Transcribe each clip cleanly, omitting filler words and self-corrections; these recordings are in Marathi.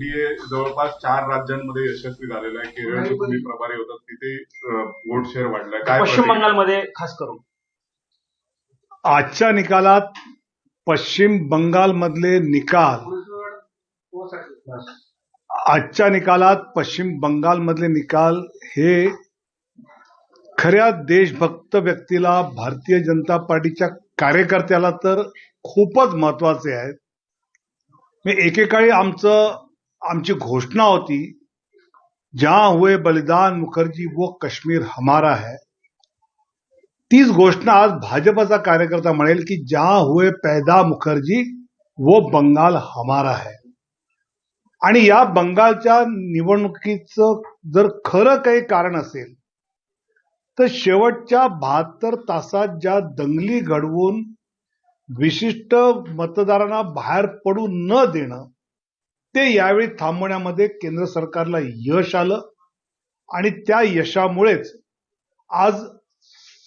एनडीए जवळपास 4 राज्यांमध्ये यशस्वी झालेला आहे. केरळचे तुम्ही प्रभारी होतात, तिथे वोट शेअर वाढलाय. काय पश्चिम बंगालमध्ये खास करून आजच्या निकालात पश्चिम बंगालमधले निकाल हे खऱ्या देशभक्त व्यक्तीला, भारतीय जनता पार्टीच्या कार्यकर्त्याला तर खूपच महत्वाचे आहेत. एकेकाळी आमची घोषणा होती, जहां हुए बलिदान मुखर्जी वो कश्मीर हमारा है. तीच घोषणा आज भाजपचा कार्यकर्ता म्हणेल की जहां हुए पैदा मुखर्जी वो बंगाल हमारा है. आणि या बंगालच्या निवडणुकीचं जर खरं काही कारण असेल तर शेवटच्या 72 तासात ज्या दंगली घडवून विशिष्ट मतदारांना बाहेर पडू न देणं, ते यावेळी थांबवण्यामध्ये केंद्र सरकारला यश आलं. आणि त्या यशामुळेच आज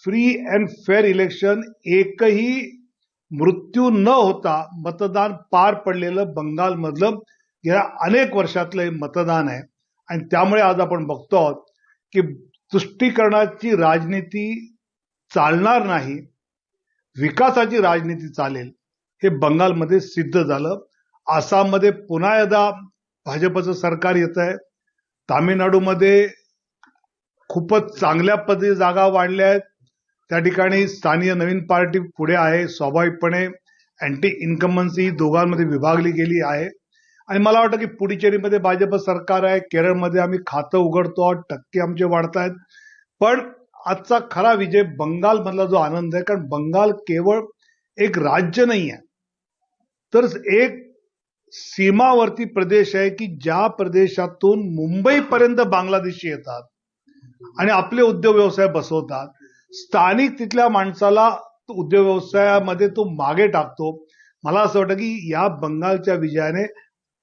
फ्री अँड फेअर इलेक्शन, एकही मृत्यू न होता मतदान पार पडलेलं बंगालमधलं गेल्या अनेक वर्षातलं मतदान आहे. आणि त्यामुळे आज आपण बघतो आहोत की तुष्टीकरणाची राजनीती चालणार नाही, विकासाची राजनीती चालेल, हे बंगालमध्ये सिद्ध झालं. आसाममध्ये पुन्हा एकदा भाजपचं सरकार येत आहे. तामिळनाडूमध्ये खूपच चांगल्या पद्धतीने जागा वाढल्या आहेत. त्या ठिकाणी स्थानीय नवीन पार्टी पुढे आहे. स्वाभाविकपणे अँटी इन्कम्बन्सी दोघांमध्ये विभागली गेली आहे. आणि मला वाटतं की पुडुचेरीमध्ये भाजप सरकार आहे. केरळमध्ये आम्ही खातं उघडतो आहोत, टक्के आमचे वाढत आहेत. पण आजचा खरा विजय बंगालमधला जो आनंद आहे, कारण बंगाल केवळ एक राज्य नाही आहे, तर एक सीमावर्ती प्रदेश आहे की ज्या प्रदेशातून मुंबईपर्यंत बांगलादेशी येतात आणि आपले उद्योग व्यवसाय बसवतात. स्थानिक तिथल्या माणसाला उद्योग व्यवसायामध्ये तो मागे टाकतो. मला असं वाटतं की या बंगालच्या विजयाने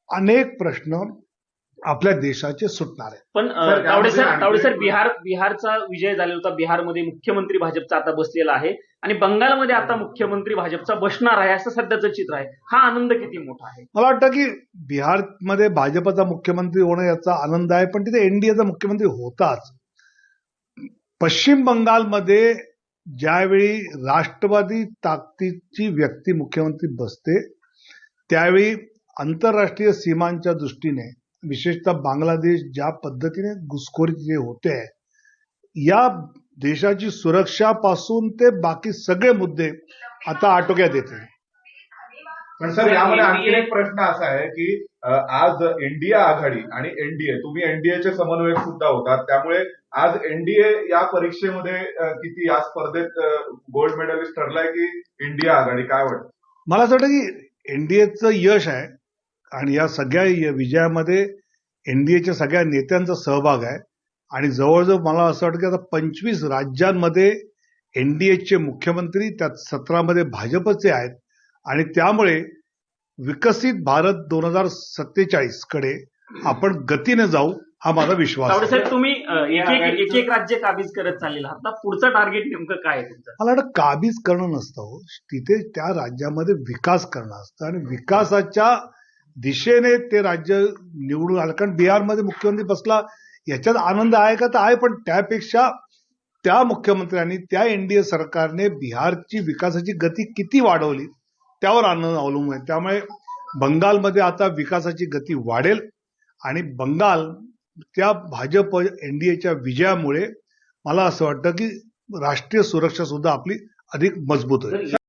अनेक प्रश्न आपल्या देशाचे सुटणार आहेत. पण तावडे सर, बिहारचा विजय झालेला होता. बिहारमध्ये मुख्यमंत्री भाजपचा आता बसलेला आहे आणि बंगालमध्ये आता मुख्यमंत्री भाजपचा बसणार आहे, असं सध्याचं चित्र आहे. हा आनंद किती मोठा आहे? मला वाटतं की बिहारमध्ये भाजपचा मुख्यमंत्री होणं याचा आनंद आहे, पण तिथे एनडीएचा मुख्यमंत्री होताच. पश्चिम बंगालमध्ये ज्यावेळी राष्ट्रवादी ताकदीची व्यक्ती मुख्यमंत्री बसते, त्यावेळी आंतरराष्ट्रीय सीमांच्या दृष्टीने, विशेषतः बांगलादेश ज्या पद्धतीने घुसखोरी होते, या देशाची सुरक्षापासून ते बाकी सगळे मुद्दे आता आटोक्यात येतील. पण सर, यामध्ये आणखी एक प्रश्न असा आहे की आज इंडिया आघाडी आणि एनडीए, तुम्ही एनडीएचे समन्वयक सुद्धा होतात, त्यामुळे आज एनडीए या परीक्षेमध्ये किती, या स्पर्धेत गोल्ड मेडलिस्ट ठरलाय की इंडिया आघाडी, काय वाटतं? मला असं वाटतं की एनडीएचं यश आहे आणि या सगळ्या विजयामध्ये एनडीएच्या सगळ्या नेत्यांचा सहभाग आहे. आणि जवळजवळ मला असं वाटतं की आता 25 राज्यांमध्ये एनडीएचे मुख्यमंत्री, त्यात 17 मध्ये भाजपचे आहेत. आणि त्यामुळे विकसित भारत 2047 कडे आपण गतीने जाऊ, हा माझा विश्वास आहे. साहेब, तुम्ही एक राज्य काबीज करत चाललेला आहात, आता पुढचं टार्गेट नेमकं काय आहे तुमचं? मला वाटतं काबीज करणं नसतं, तिथे त्या राज्यामध्ये विकास करणं असतं आणि विकासाच्या दिशेने ते राज्य निवडून आलं. कारण बिहारमध्ये मुख्यमंत्री बसला याच्यात आनंद आहे का? तर आहे, पण त्यापेक्षा त्या मुख्यमंत्र्यांनी, त्या एनडीए सरकारने बिहारची विकासाची गती किती वाढवली त्यावर आनंद अवलंबून आहे. त्यामुळे बंगालमध्ये आता विकासाची गती वाढेल आणि बंगाल त्या भाजप एनडीएच्या विजयामुळे मला असं वाटतं की राष्ट्रीय सुरक्षा सुद्धा आपली अधिक मजबूत होईल.